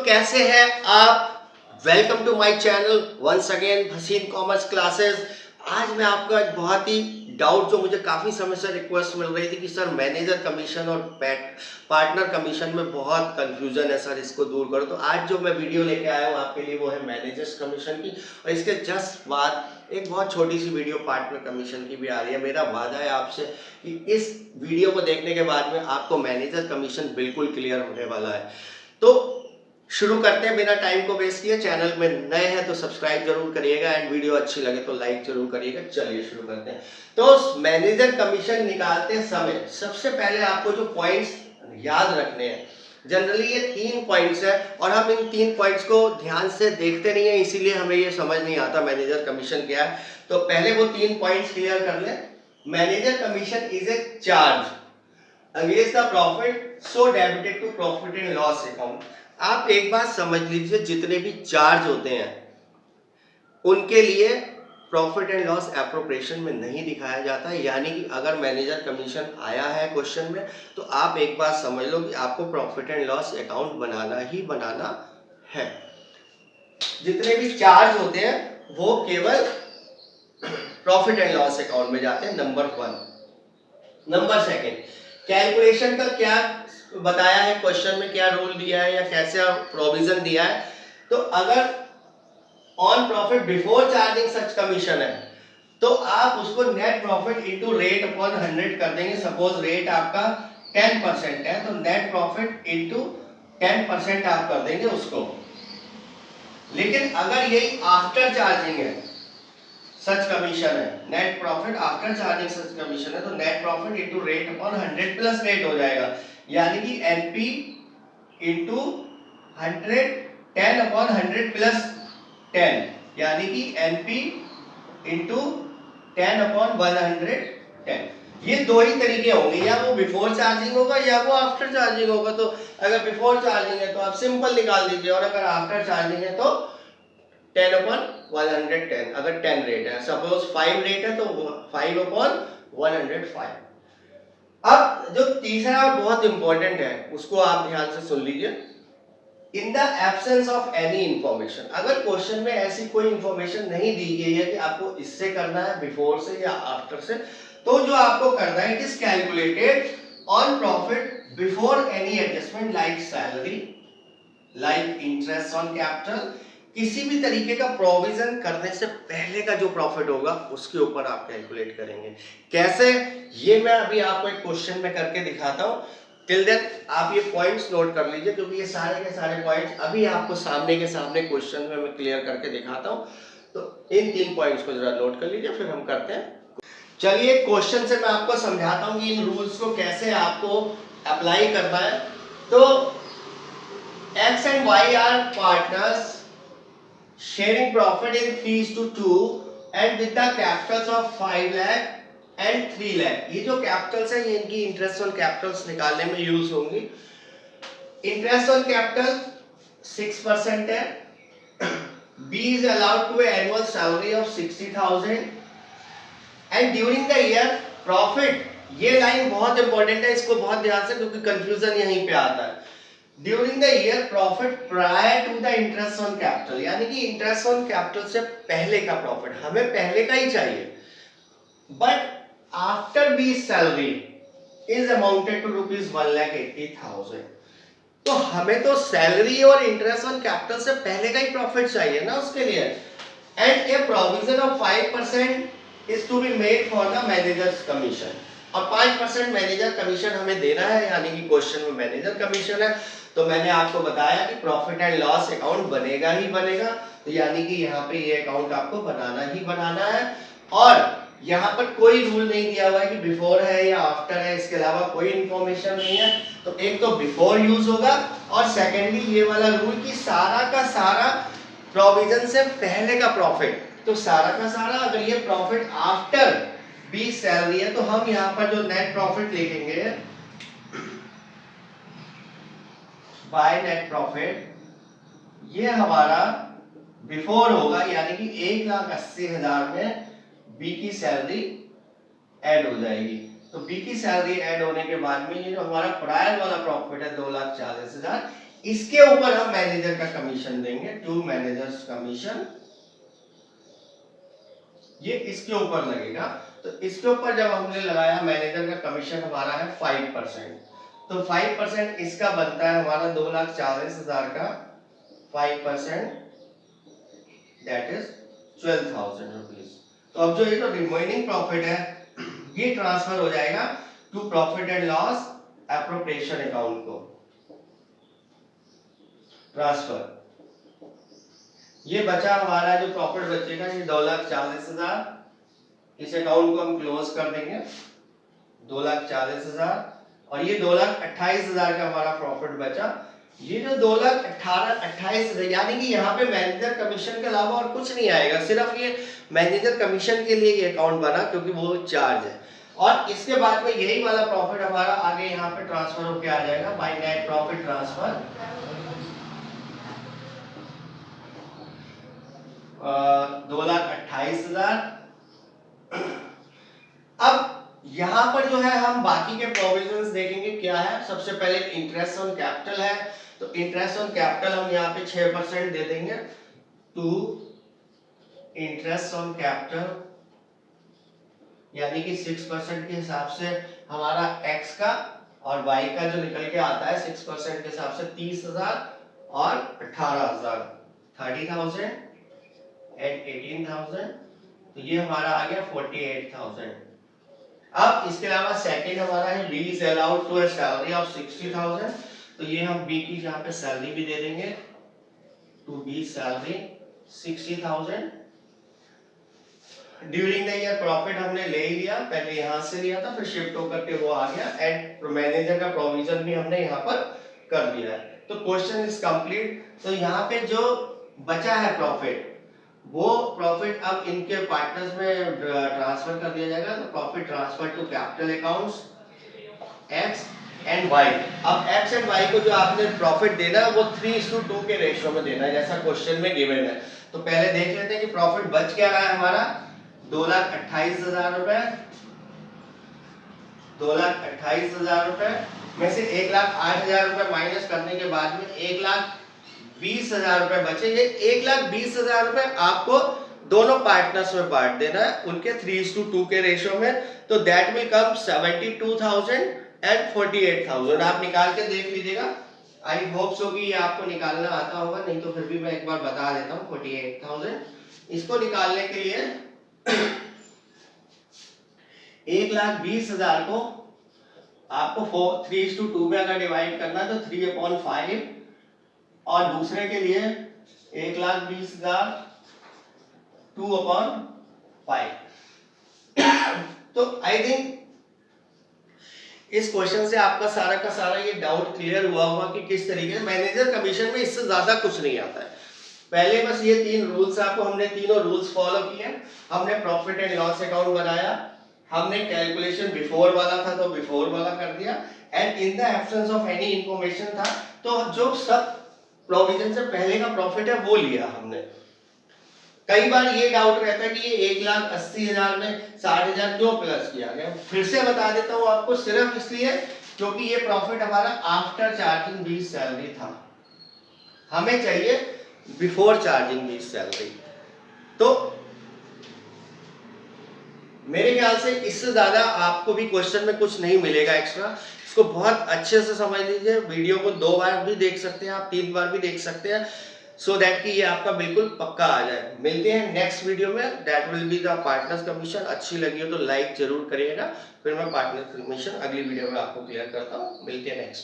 कैसे हैं आप? Welcome to my channel once again Haseen commerce classes. आज मैं आपका एक बहुत ही डाउट जो मुझे काफ़ी समय से रिक्वेस्ट मिल रही थी कि सर मैनेजर कमीशन और पार्टनर कमीशन में बहुत कंफ्यूजन है सर, इसको दूर करो। तो आज जो मैं वीडियो लेके आया हूँ आपके लिए वो है मैनेजर्स कमीशन की, और इसके जस्ट बाद एक बहुत छोटी सी वीडियो पार्टनर कमीशन की भी आ रही है। मेरा वादा है आपसे कि इस वीडियो को देखने के बाद में आपको मैनेजर कमीशन बिल्कुल क्लियर होने वाला है। तो शुरू करते हैं बिना टाइम को वेस्ट किए। चैनल में नए हैं तो सब्सक्राइब जरूर करिएगा एंड वीडियो अच्छी लगे तो लाइक जरूर करिएगा। चलिए शुरू करते हैं। तो मैनेजर कमीशन निकालते समय सबसे पहले आपको जो पॉइंट्स याद रखने हैं, जनरली ये 3 पॉइंट्स है और हम इन 3 पॉइंट्स को ध्यान से देखते नहीं है, इसीलिए हमें ये समझ नहीं आता मैनेजर कमीशन क्या है। तो पहले वो 3 पॉइंट्स क्लियर कर लें। Manager commission is a charge against the profit so debited to profit and loss account. आप एक बात समझ लीजिए, जितने भी चार्ज होते हैं उनके लिए प्रॉफिट एंड लॉस एप्रोप्रिएशन में नहीं दिखाया जाता है। यानी कि अगर मैनेजर कमीशन आया है क्वेश्चन में तो आप एक बात समझ लो कि आपको प्रॉफिट एंड लॉस अकाउंट बनाना ही बनाना है। जितने भी चार्ज होते हैं वो केवल प्रॉफिट एंड लॉस अकाउंट में जाते हैं, नंबर 1। नंबर 2, कैलकुलेशन का क्या बताया है क्वेश्चन में, क्या रूल दिया है या कैसे प्रोविजन दिया है। तो अगर on profit before charging such commission है तो आप उसको net profit into rate upon 100 कर देंगे। सपोज रेट आपका 10% है तो नेट प्रॉफिट इनटू 10% आप कर देंगे उसको। लेकिन अगर यही आफ्टर चार्जिंग है सच कमीशन है, नेट प्रॉफिट आफ्टर चार्जिंग सच कमीशन है, तो net profit into rate upon 100 plus rate हो जाएगा। यानी कि एनपी इनटू 100 10 अपॉन 100 प्लस 10, यानी कि एनपी इनटू 10 अपॉन 110। ये दो ही तरीके होंगे, या वो बिफोर चार्जिंग होगा या वो आफ्टर चार्जिंग होगा। तो अगर बिफोर चार्जिंग है तो आप सिंपल निकाल दीजिए, और अगर आफ्टर चार्जिंग है तो 10 अपॉन 110। अगर 10 रेट है, सपोज 5 रेट है तो 5 अपॉन 105। अब जो तीसरा और बहुत इंपॉर्टेंट है उसको आप ध्यान से सुन लीजिए। In the absence of any information, अगर क्वेश्चन में ऐसी कोई इंफॉर्मेशन नहीं दी गई है कि आपको इससे करना है बिफोर से या आफ्टर से, तो जो आपको करना है it is calculated on profit before any adjustment like salary, like interest on capital. किसी भी तरीके का प्रोविजन करने से पहले का जो प्रॉफिट होगा उसके ऊपर आप कैलकुलेट करेंगे। कैसे, ये मैं अभी आपको एक क्वेश्चन में करके दिखाता हूं। टिल देन आप ये पॉइंट्स नोट कर लीजिए, क्योंकि ये सारे के सारे पॉइंट्स अभी आपको सामने के सामने क्वेश्चन में मैं क्लियर करके दिखाता हूं। तो इन 3 पॉइंट्स को जरा नोट कर लीजिए, फिर हम करते हैं। चलिए क्वेश्चन से मैं आपको समझाता हूं कि इन रूल्स को कैसे आपको अप्लाई करना है। तो X and Y are partners sharing profit in 3:2 and with the capitals of 5 lakh and 3 lakh। ये जो कैपिटल्स है ये इनकी इंटरेस्ट ऑन कैपिटल्स निकालने में यूज होंगी। इंटरेस्ट ऑन कैपिटल 6% है। B is allowed to annual salary of 60,000 and during the year profit, ये लाइन बहुत इंपॉर्टेंट है, इसको बहुत ध्यान से, क्योंकि कंफ्यूजन यहीं पे आता है। During the year profit prior to the interest on capital, यानी कि इंटरेस्ट ऑन कैपिटल से पहले का प्रॉफिट हमें पहले का ही चाहिए। But after B salary is amounted to rupees 1,80,000। तो हमें तो सैलरी और इंटरेस्ट ऑन कैपिटल से पहले का ही प्रॉफिट चाहिए ना उसके लिए। And a provision of 5% is to be made for the manager's commission, और 5% मैनेजर कमीशन हमें देना है, यानी कि क्वेश्चन में मैनेजर कमीशन है। तो मैंने आपको बताया कि प्रॉफिट एंड लॉस अकाउंट बनेगा ही बनेगा, तो यानी कि यहाँ पे ये अकाउंट आपको बनाना ही बनाना है। और यहाँ पर कोई रूल नहीं दिया हुआ है कि बिफोर है या आफ्टर है, इसके अलावा कोई इंफॉर्मेशन नहीं है। तो एक तो बिफोर यूज होगा, और सेकेंडली ये वाला रूल कि सारा का सारा प्रोविजन से पहले का प्रॉफिट। तो सारा का सारा, अगर ये प्रॉफिट आफ्टर बी सैलरी है तो हम यहाँ पर जो नेट प्रॉफिट लिखेंगे बाय नेट प्रॉफिट, ये हमारा बिफोर होगा, यानी कि 1,80,000 में बी की सैलरी ऐड हो जाएगी। तो बी की सैलरी ऐड होने के बाद में ये जो हमारा प्रायर वाला प्रॉफिट है 2,40,000, इसके ऊपर हम मैनेजर का कमीशन देंगे, टू मैनेजर्स कमीशन, ये इसके ऊपर लगेगा। तो इसके ऊपर जब हमने लगाया, मैनेजर का कमीशन हमारा है 5%, तो 5% इसका बनता है हमारा 2,40,000 का 5%, दैट इज 12,000 रुपीज। तो अब जो ये जो रिमेनिंग प्रॉफिट है ये ट्रांसफर हो जाएगा to profit and loss appropriation account को ट्रांसफर। ये बचा हमारा जो प्रॉफिट बचेगा ये 2,40,000, इस अकाउंट को हम क्लोज कर देंगे 2,40,000, और ये 2,28,000 का हमारा प्रॉफिट बचा। ये जो 2,28,000 यानी कि यहाँ पे मैनेजर कमीशन के अलावा और कुछ नहीं आएगा, सिर्फ ये मैनेजर कमीशन के लिए ये अकाउंट बना क्योंकि वो चार्ज है। और इसके बाद में यही वाला प्रॉफिट हमारा आगे यहाँ पे ट्रांसफर होकर आ जाएगा बाय नेट प्रॉफिट ट्रांसफर, 2,28,000। अब यहां पर जो है हम बाकी के प्रोविजंस देखेंगे क्या है। सबसे पहले इंटरेस्ट ऑन कैपिटल है, तो इंटरेस्ट ऑन कैपिटल हम यहाँ पे 6% दे देंगे टू इंटरेस्ट ऑन कैपिटल, यानी कि 6% के हिसाब से हमारा x का और y का जो निकल के आता है 6% के हिसाब से 30,000 और 18,000, 30,000 एंड 18,000, तो ये हमारा आ गया 48,000। अब इसके अलावा सेकंड हमारा है B is allowed to a salary of 60,000, तो ये हम बी की यहाँ पे सैलरी भी दे देंगे to B salary 60,000। During the year profit हमने ले लिया, पहले यहाँ से लिया था फिर शिफ्ट होकर के वो आ गया, एंड मैनेजर का प्रोविजन भी हमने यहाँ पर कर दिया है। तो क्वेश्चन इज कंप्लीट। तो यहाँ पे जो बचा है प्रॉफिट, वो प्रॉफिट अब इनके पार्टनर्स में ट्रांसफर कर दिया जाएगा। तो profit transfer to capital accounts X and Y. अब एक्स एंड वाई को जो आपने प्रॉफिट देना है वो 3:2 के रेशियो में देना है जैसा क्वेश्चन में गिवन है। तो पहले देख लेते हैं कि प्रॉफिट बच क्या रहा है हमारा 2,28,000 रुपए, 2,28,000 रुपए में से 1,08,000 रुपए माइनस करने के बाद में 1,20,000 रुपए बचे। ये 1,20,000 रुपए आपको दोनों पार्टनर्स में बांट देना है उनके 3:2 के रेशियो में। तो दैट विल कम 72,000 एंड 48,000। आप निकाल के देख लीजिएगा, आई होप सो कि ये आपको निकालना आता होगा, नहीं तो फिर भी मैं एक बार बता देता हूँ। 48,000 इसको निकालने के लिए 1,20,000 को आपको 3:2 में अगर डिवाइड करना है तो 3/5, और दूसरे के लिए 1,20,000 2/5। तो आई थिंक इस क्वेश्चन से आपका सारा का सारा ये डाउट क्लियर हुआ होगा कि किस तरीके से मैनेजर कमीशन में इससे ज्यादा कुछ नहीं आता है। पहले बस ये 3 रूल्स आपको, हमने तीनों रूल्स फॉलो किए। हमने प्रॉफिट एंड लॉस अकाउंट बनाया, हमने कैलकुलेशन बिफोर वाला था तो बिफोर वाला कर दिया, and in the absence of any information था तो जो सब प्रोविजन से पहले का प्रॉफिट है वो लिया हमने। कई बार ये डाउट रहता है कि ये 1,80,000 में 60,000 क्यों प्लस किया गया। फिर से बता देता हूँ आपको, सिर्फ इसलिए क्योंकि ये प्रॉफिट हमारा आफ्टर चार्जिंग बीस सैलरी था, हमें चाहिए बिफोर चार्जिंग बीस सैलरी। तो मेरे ख्याल से इससे ज्यादा आपको भी क्वेश्चन में कुछ नहीं मिलेगा एक्स्ट्रा। इसको बहुत अच्छे से समझ लीजिए, वीडियो को 2 बार भी देख सकते हैं आप, 3 बार भी देख सकते हैं, सो दैट कि ये आपका बिल्कुल पक्का आ जाए। मिलते हैं नेक्स्ट वीडियो में, that will be the partners commission. अच्छी लगी हो तो लाइक जरूर करिएगा, फिर मैं पार्टनर कमीशन अगली वीडियो में आपको क्लियर करता हूँ। मिलते हैं नेक्स्ट।